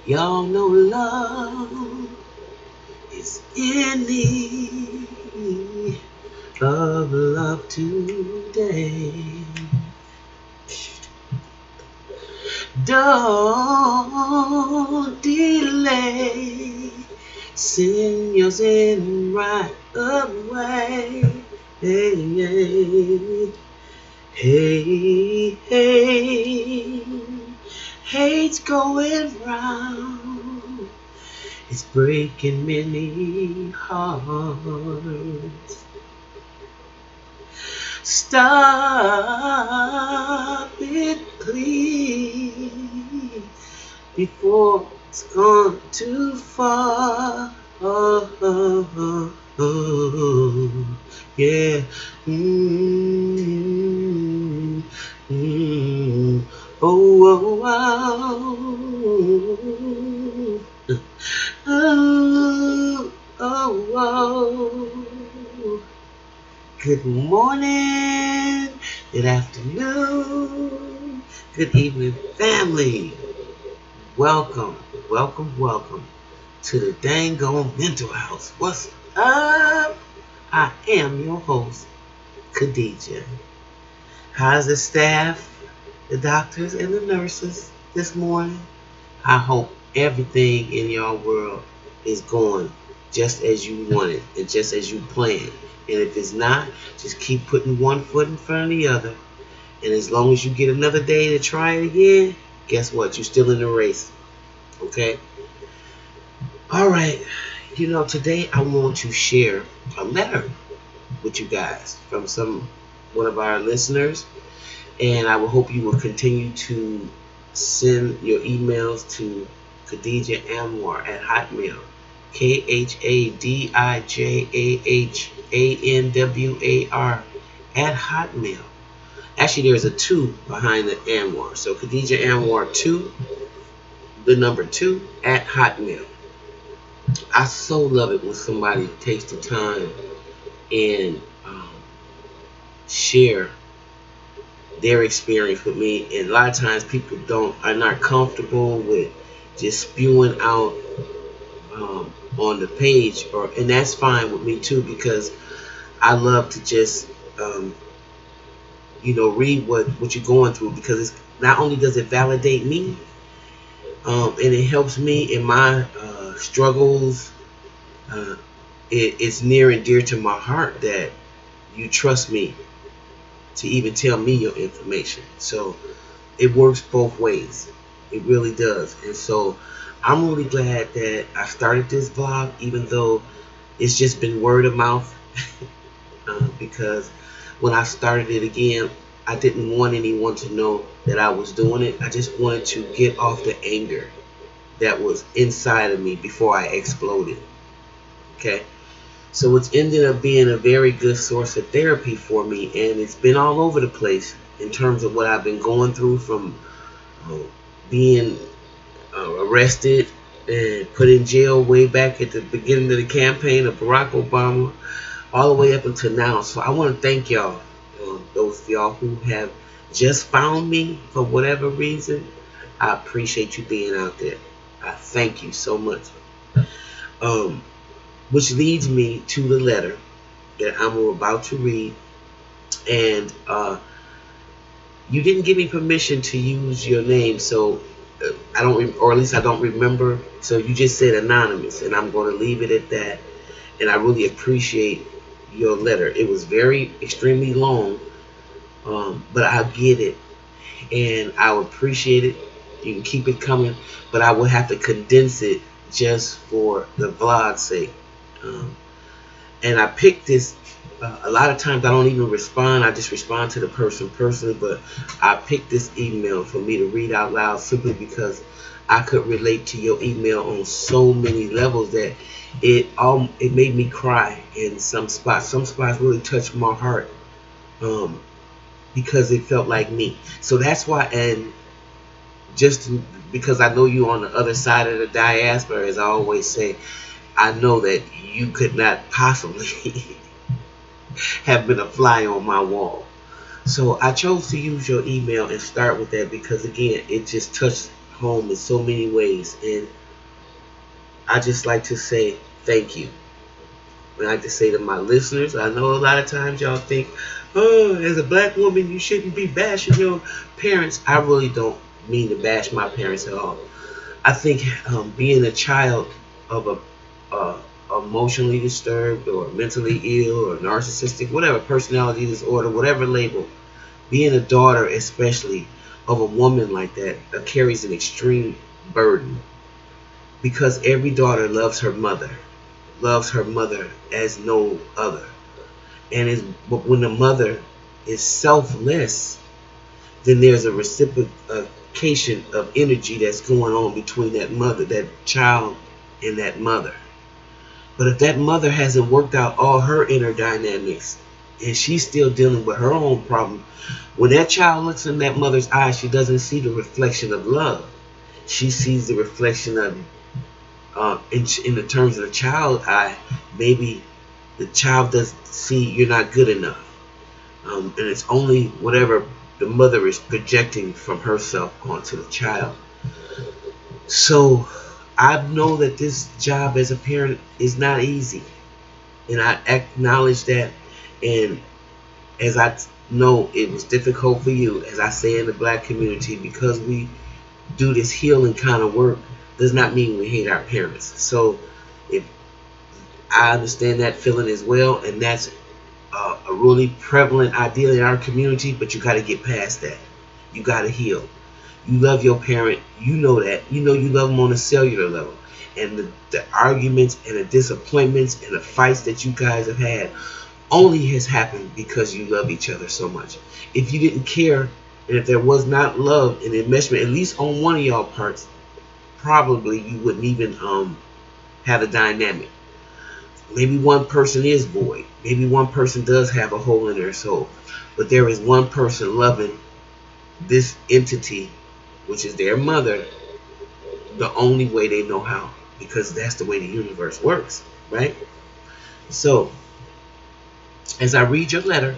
Y'all know love is in need of love today. Don't delay. Send your sin right away. Hey, hey, hey. Hate's going round. It's breaking many hearts. Stop it, please, before it's gone too far. Oh, oh, oh, oh. Yeah. Mm-hmm. Mm-hmm. Oh, oh, oh. Oh, oh, oh. Good morning, good afternoon, good evening, family. Welcome, welcome, welcome to the dang on mental house. What's up? I am your host, Khadijah. How's the staff, the doctors, and the nurses this morning? I hope everything in your world is going just as you want it and just as you planned. And if it's not, just keep putting one foot in front of the other. And as long as you get another day to try it again, guess what? You're still in the race. Okay? All right. Today I want to share a letter with you guys from one of our listeners. And I will hope you will continue to send your emails to Khadijah Anwar at Hotmail. KHADIJAHANWAR at Hotmail. Actually, there's a 2 behind the Anwar. So Khadijah Anwar 2, the number 2 at Hotmail. I so love it when somebody takes the time and share their experience with me. And a lot of times people are not comfortable with just spewing out on the page, and that's fine with me too, because I love to just read what you're going through, because it's not only does it validate me, and it helps me in my struggles. It's near and dear to my heart that you trust me to even tell me your information. So it works both ways. It really does. And so I'm really glad that I started this vlog, even though it's just been word of mouth. Because when I started it again, I didn't want anyone to know that I was doing it. I just wanted to get off the anger that was inside of me before I exploded. Okay? So it's ended up being a very good source of therapy for me, and it's been all over the place in terms of what I've been going through, from being arrested and put in jail way back at the beginning of the campaign of Barack Obama, all the way up until now. So I want to thank y'all, those of y'all who have just found me for whatever reason. I appreciate you being out there. I thank you so much. Which leads me to the letter that I'm about to read. And you didn't give me permission to use your name, so I don't, or at least I don't remember. So you just said anonymous, and I'm going to leave it at that. And I really appreciate your letter. It was extremely long, but I get it, and I appreciate it. You can keep it coming, but I will have to condense it just for the vlog's sake. And I picked this. A lot of times I don't even respond. I just respond to the person personally. But I picked this email for me to read out loud simply because I could relate to your email on so many levels that it made me cry in some spots. Some spots really touched my heart because it felt like me. So that's why, and just because I know you on the other side of the diaspora, as I always say, I know that you could not possibly have been a fly on my wall. So I chose to use your email and start with that because, again, it just touched home in so many ways. And I just like to say thank you. I like to say to my listeners, I know a lot of times y'all think, oh, as a black woman, you shouldn't be bashing your parents. I really don't mean to bash my parents at all. I think being a child of a emotionally disturbed or mentally ill or narcissistic, whatever personality disorder, whatever label, being a daughter especially of a woman like that carries an extreme burden, because every daughter loves her mother as no other. But when the mother is selfless, then there's a reciprocation of energy that's going on between that child and that mother. But if that mother hasn't worked out all her inner dynamics and she's still dealing with her own problem, when that child looks in that mother's eyes, she doesn't see the reflection of love. She sees the reflection of, in the terms of the child eye, maybe the child doesn't see you're not good enough. And it's only whatever the mother is projecting from herself onto the child. So I know that this job as a parent is not easy, and I acknowledge that. And as I know it was difficult for you, as I say in the black community, because we do this healing kind of work, does not mean we hate our parents. So if I understand that feeling as well, and that's a really prevalent idea in our community, but you got to get past that. You got to heal. You love your parent. You know that. You know you love them on a cellular level. And the arguments and the disappointments and the fights that you guys have had only has happened because you love each other so much. If you didn't care, and if there was not love and enmeshment, at least on one of y'all parts, probably you wouldn't even have a dynamic. Maybe one person is void. Maybe one person does have a hole in their soul. But there is one person loving this entity, which is their mother, the only way they know how, because that's the way the universe works, right? So, as I read your letter,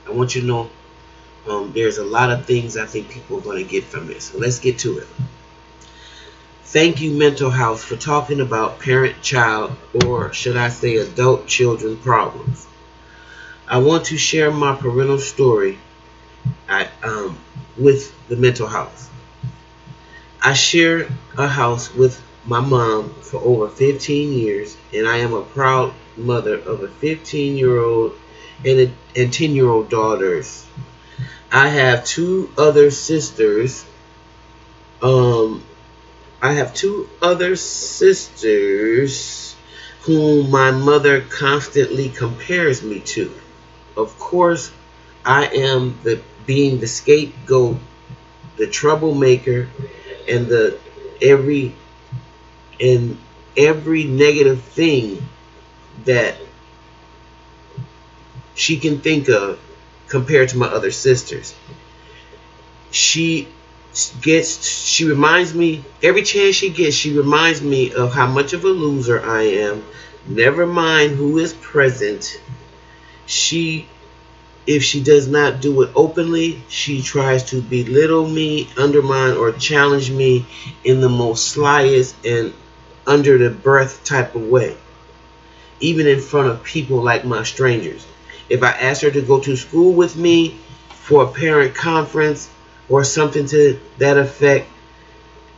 I want you to know there's a lot of things I think people are going to get from this. So let's get to it. Thank you, Mental House, for talking about parent-child, or should I say adult-children problems. I want to share my parental story with the Mental House. I shared a house with my mom for over 15 years, and I am a proud mother of a 15-year-old and 10-year-old daughters. I have two other sisters. Whom my mother constantly compares me to. Of course, I am being the scapegoat, the troublemaker, and every negative thing that she can think of compared to my other sisters. She reminds me, every chance she gets, she reminds me of how much of a loser I am. Never mind who is present. If she does not do it openly, she tries to belittle me, undermine, or challenge me in the most slyest and under the breath type of way, even in front of people like my strangers. If I ask her to go to school with me for a parent conference or something to that effect,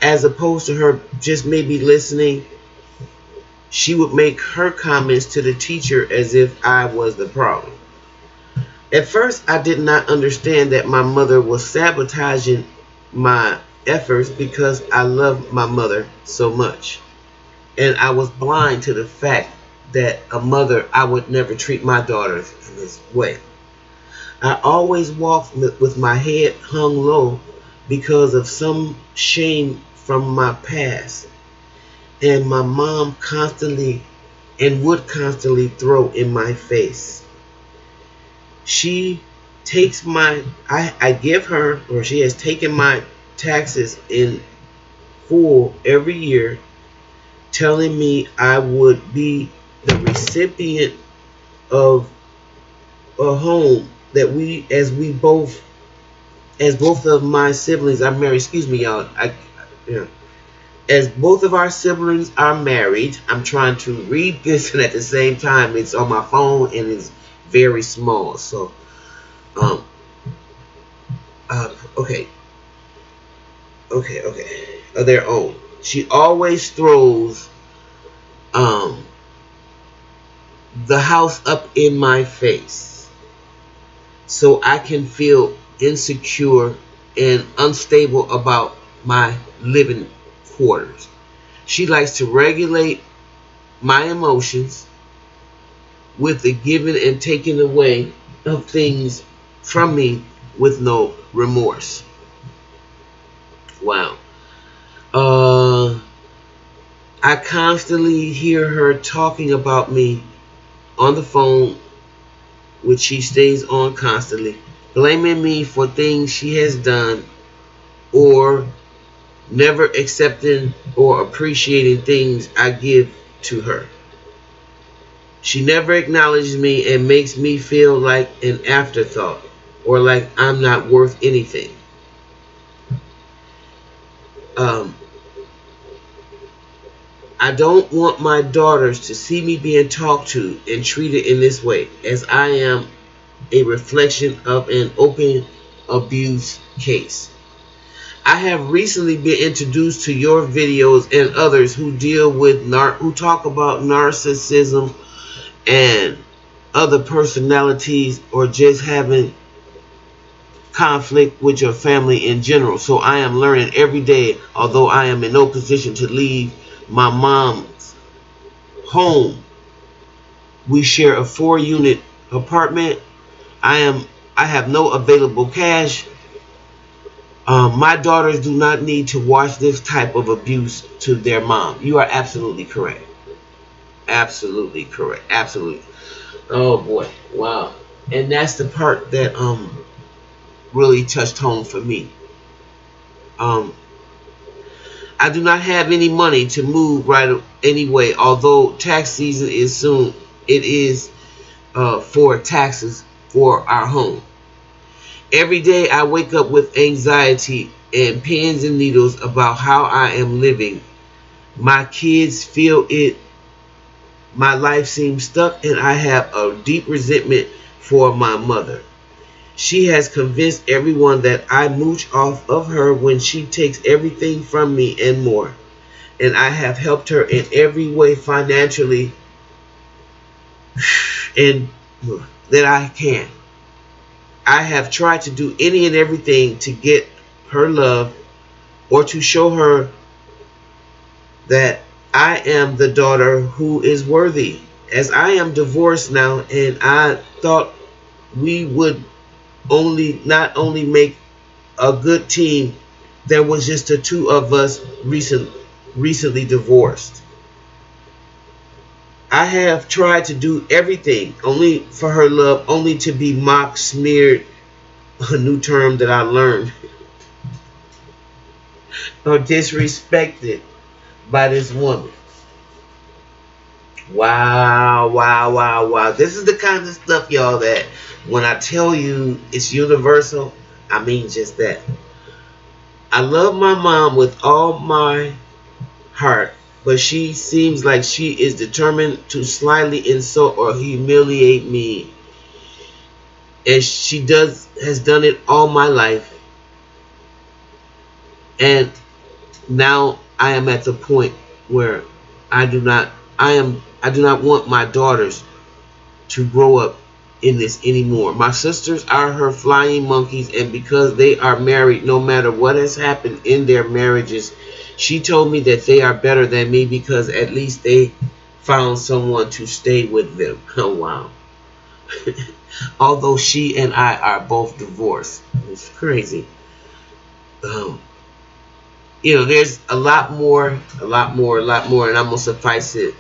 as opposed to her just maybe listening, she would make her comments to the teacher as if I was the problem. At first, I did not understand that my mother was sabotaging my efforts because I loved my mother so much. And I was blind to the fact that I would never treat my daughters in this way. I always walked with my head hung low because of some shame from my past. And my mom would constantly throw in my face. She takes I give her, or she has taken my taxes in full every year, telling me I would be the recipient of a home that as both of my siblings, I'm married, excuse me y'all, Yeah. As both of our siblings are married, I'm trying to read this, and at the same time, it's on my phone and it's very small. So, um, okay, of their own. She always throws um the house up in my face, so I can feel insecure and unstable about my living quarters. She likes to regulate my emotions with the giving and taking away of things from me with no remorse. Wow. I constantly hear her talking about me on the phone, which she stays on constantly, blaming me for things she has done or never accepting or appreciating things I give to her. She never acknowledges me and makes me feel like an afterthought or like I'm not worth anything. Um, I don't want my daughters to see me being talked to and treated in this way, as I am a reflection of an open abuse case. I have recently been introduced to your videos and others who deal with who talk about narcissism and other personalities or just having conflict with your family in general. So I am learning every day, although I am in no position to leave my mom's home. We share a 4-unit apartment. I have no available cash. My daughters do not need to watch this type of abuse to their mom. You are absolutely correct. Absolutely correct. Absolutely. Oh boy. Wow. And that's the part that really touched home for me. I do not have any money to move right anyway, although tax season is soon. It is for taxes for our home. Every day I wake up with anxiety and pins and needles about how I am living. My kids feel it. My life seems stuck, and I have a deep resentment for my mother. She has convinced everyone that I mooch off of her when she takes everything from me and more. And I have helped her in every way financially and that I can. I have tried to do any and everything to get her love or to show her that I am the daughter who is worthy. As I am divorced now, and I thought we would not only make a good team, there was just the two of us recently divorced. I have tried to do everything only for her love, only to be mocked, smeared, a new term that I learned, or disrespected by this woman. Wow, wow, wow, wow. This is the kind of stuff, y'all, that when I tell you it's universal, I mean just that. I love my mom with all my heart, but she seems like she is determined to slightly insult or humiliate me. And she has done it all my life. And now I am at the point where I do not want my daughters to grow up in this anymore. My sisters are her flying monkeys, and because they are married, no matter what has happened in their marriages, she told me that they are better than me because at least they found someone to stay with them. Oh wow. Although she and I are both divorced. It's crazy. There's a lot more, and I'm gonna suffice it.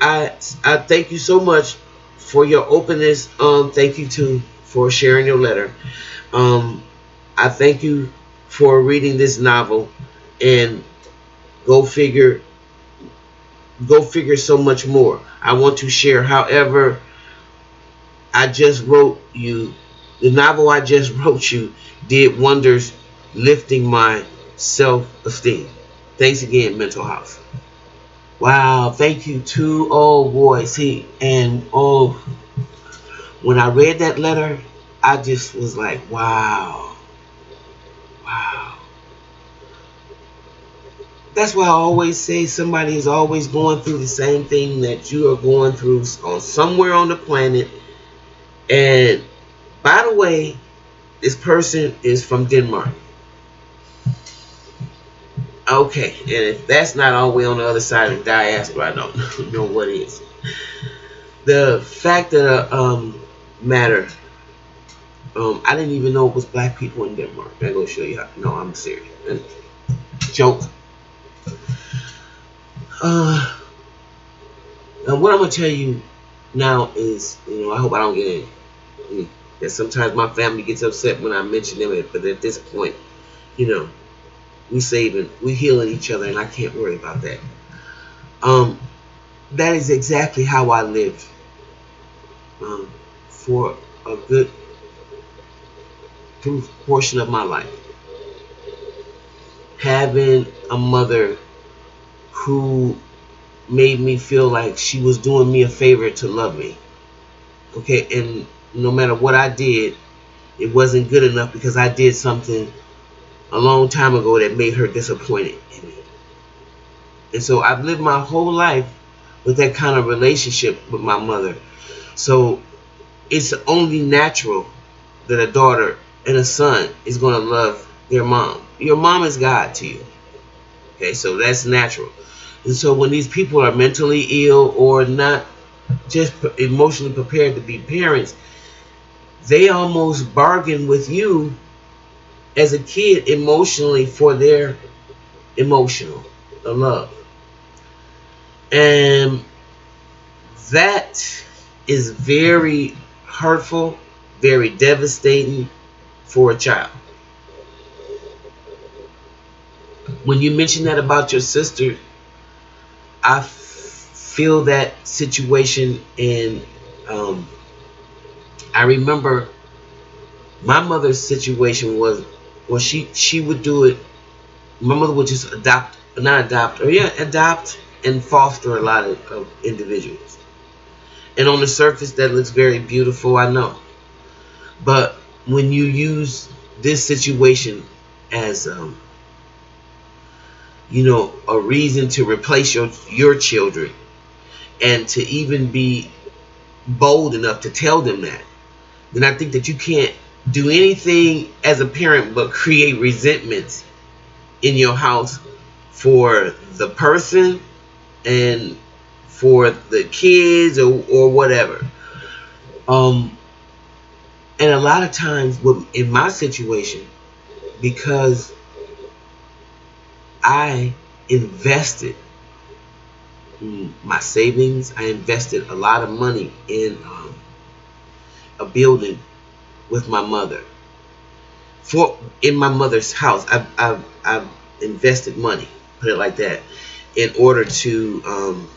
I thank you so much for your openness. Thank you for sharing your letter. I thank you for reading this novel, and go figure so much more. I want to share, however, I just wrote you The novel I just wrote you did wonders lifting my self-esteem. Thanks again, Mental House. Wow, thank you too. Oh boy, see, and oh, when I read that letter, I just was like, wow, wow. That's why I always say somebody is always going through the same thing that you are going through on somewhere on the planet. And by the way, this person is from Denmark. Okay, and if that's not all the way on the other side of the diaspora, I don't know what is. The fact of the matter, I didn't even know it was black people in Denmark. I'm going to show you how. No, I'm serious. Joke. And what I'm going to tell you now is, I hope I don't get in. That sometimes my family gets upset when I mention them, but at this point, we saving, we healing each other, and I can't worry about that. That is exactly how I lived for a good portion of my life. Having a mother who made me feel like she was doing me a favor to love me. Okay, and no matter what I did, it wasn't good enough because I did something a long time ago that made her disappointed in me. And so I've lived my whole life with that kind of relationship with my mother. So it's only natural that a daughter and a son is going to love their mom. Your mom is God to you. Okay, so that's natural. And so when these people are mentally ill or not just emotionally prepared to be parents, they almost bargain with you as a kid emotionally for their emotional love. And that is very hurtful, very devastating for a child. When you mention that about your sister, I feel that situation, and I remember my mother's situation was, well, she would do it. My mother would just adopt and foster a lot of individuals. And on the surface, that looks very beautiful, I know. But when you use this situation as a reason to replace your children, and to even be bold enough to tell them that, then I think that you can't do anything as a parent but create resentments in your house for the person and for the kids or whatever. And a lot of times in my situation, because I invested my savings, I invested a lot of money in a building with my mother. In my mother's house, I've invested money, put it like that, in order to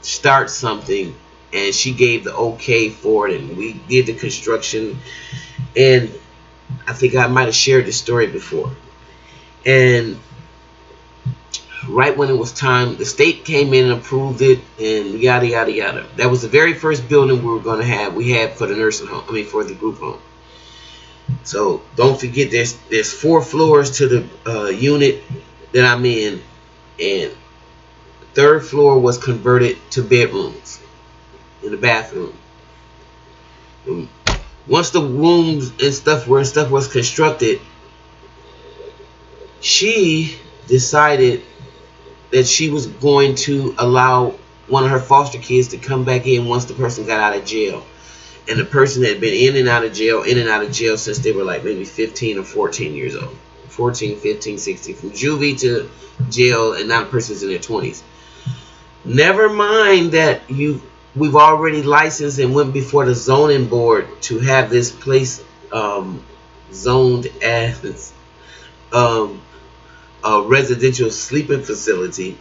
start something, and she gave the okay for it, and we did the construction. And I think I might have shared this story before. And right when it was time, the state came in and approved it, and yada yada yada. That was the very first building we were going to have. We had for the nursing home, for the group home. So don't forget, there's 4 floors to the unit that I'm in, and the 3rd floor was converted to bedrooms in the bathroom. And once the rooms and stuff was constructed, she decided that she was going to allow one of her foster kids to come back in once the person got out of jail. And the person had been in and out of jail since they were like maybe 15 or 14 years old. 14, 15, 16. From juvie to jail, and now the person's in their 20s. Never mind that we've already licensed and went before the zoning board to have this place zoned as a residential sleeping facility.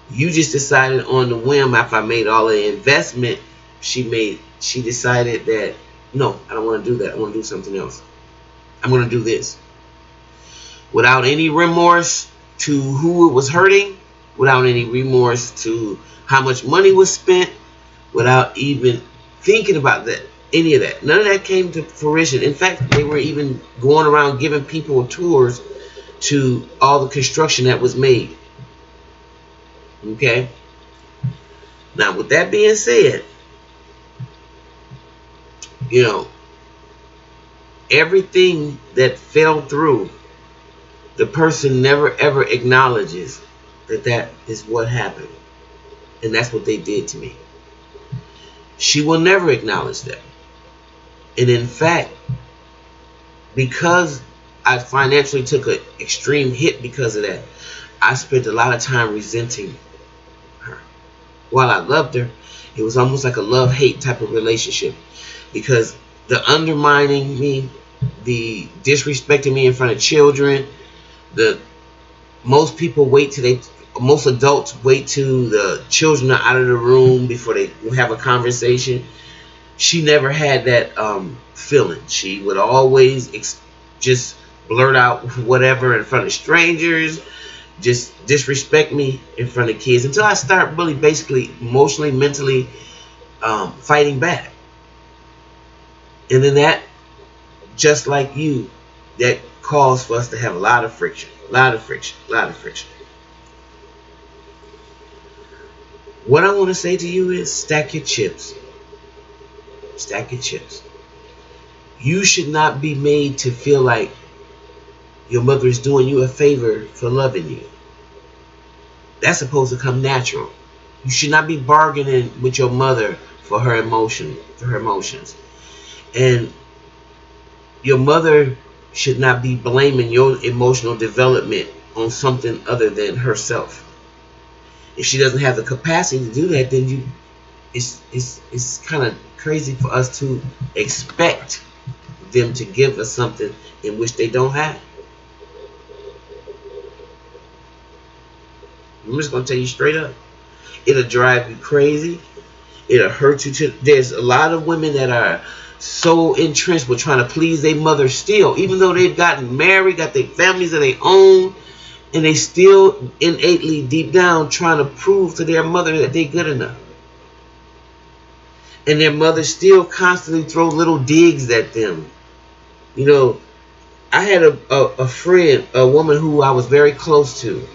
You just decided on the whim, after I made all the investment she decided that, no, I don't want to do that. I want to do something else. I'm going to do this. Without any remorse to who it was hurting, without any remorse to how much money was spent, without even thinking about that, any of that. None of that came to fruition. In fact, they were even going around giving people tours to all the construction that was made. Okay? Now, with that being said, you know, everything that fell through, the person never ever acknowledges that that is what happened. And that's what they did to me. She will never acknowledge that. And in fact, because I financially took an extreme hit because of that, I spent a lot of time resenting her. While I loved her, it was almost like a love-hate type of relationship. Because the undermining me, the disrespecting me in front of children, most adults wait till the children are out of the room before they have a conversation. She never had that feeling. She would always just blurt out whatever in front of strangers, just disrespect me in front of kids, until I start really basically emotionally, mentally fighting back. And then that, just like you, that caused for us to have a lot of friction. What I want to say to you is stack your chips. Stack your chips. You should not be made to feel like your mother is doing you a favor for loving you. That's supposed to come natural. You should not be bargaining with your mother for her emotions. And your mother should not be blaming your emotional development on something other than herself. If she doesn't have the capacity to do that, then it's kind of crazy for us to expect them to give us something in which they don't have. I'm just going to tell you straight up. It'll drive you crazy. It'll hurt you. There's a lot of women that are so entrenched with trying to please their mother still, even though they've gotten married, got their families of their own, and they still innately deep down trying to prove to their mother that they're good enough. And their mother still constantly throw little digs at them. You know, I had a friend, a woman who I was very close to,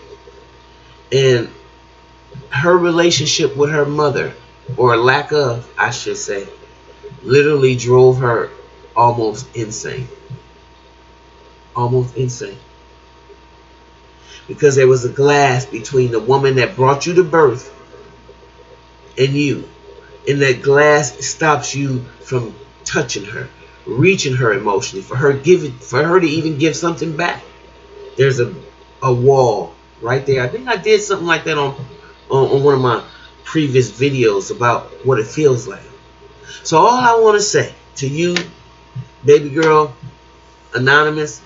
and her relationship with her mother, or lack of, I should say, literally drove her almost insane. Almost insane. Because there was a glass between the woman that brought you to birth and you. And that glass stops you from touching her, reaching her emotionally, for her to even give something back. There's a wall right there. I think I did something like that on one of my previous videos about what it feels like. So all I want to say to you, baby girl, anonymous,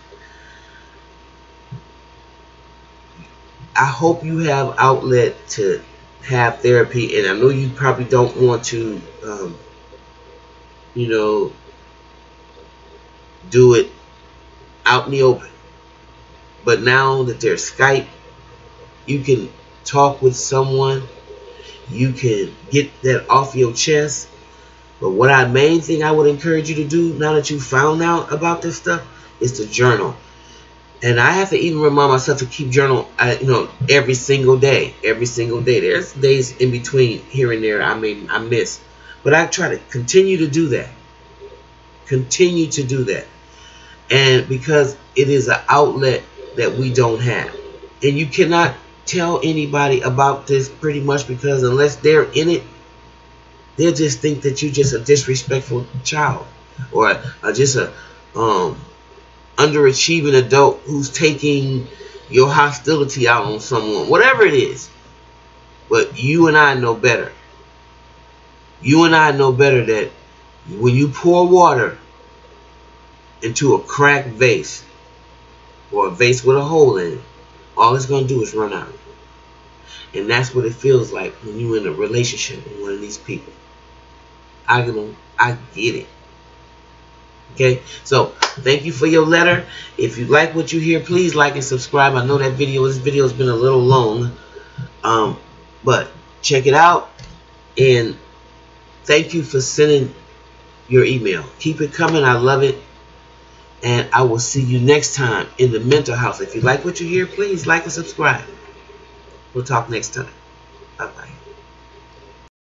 I hope you have outlet to have therapy, and I know you probably don't want to, do it out in the open. But now that there's Skype, you can talk with someone. You can get that off your chest. But main thing I would encourage you to do now that you found out about this stuff is to journal. And I have to even remind myself to keep journal, every single day. Every single day. There's days in between here and there I miss. But I try to continue to do that. Continue to do that. And because it is an outlet that we don't have. And you cannot tell anybody about this pretty much, because unless they're in it, they'll just think that you're just a disrespectful child, or just a underachieving adult who's taking your hostility out on someone, whatever it is. But you and I know better. You and I know better that when you pour water into a cracked vase, or a vase with a hole in it, all it's going to do is run out. And that's what it feels like when you're in a relationship with one of these people. I get it. Okay, so thank you for your letter. If you like what you hear, please like and subscribe. I know that this video has been a little long, but check it out. And thank you for sending your email. Keep it coming. I love it. And I will see you next time in the mental house. If you like what you hear, please like and subscribe. We'll talk next time. Bye-bye.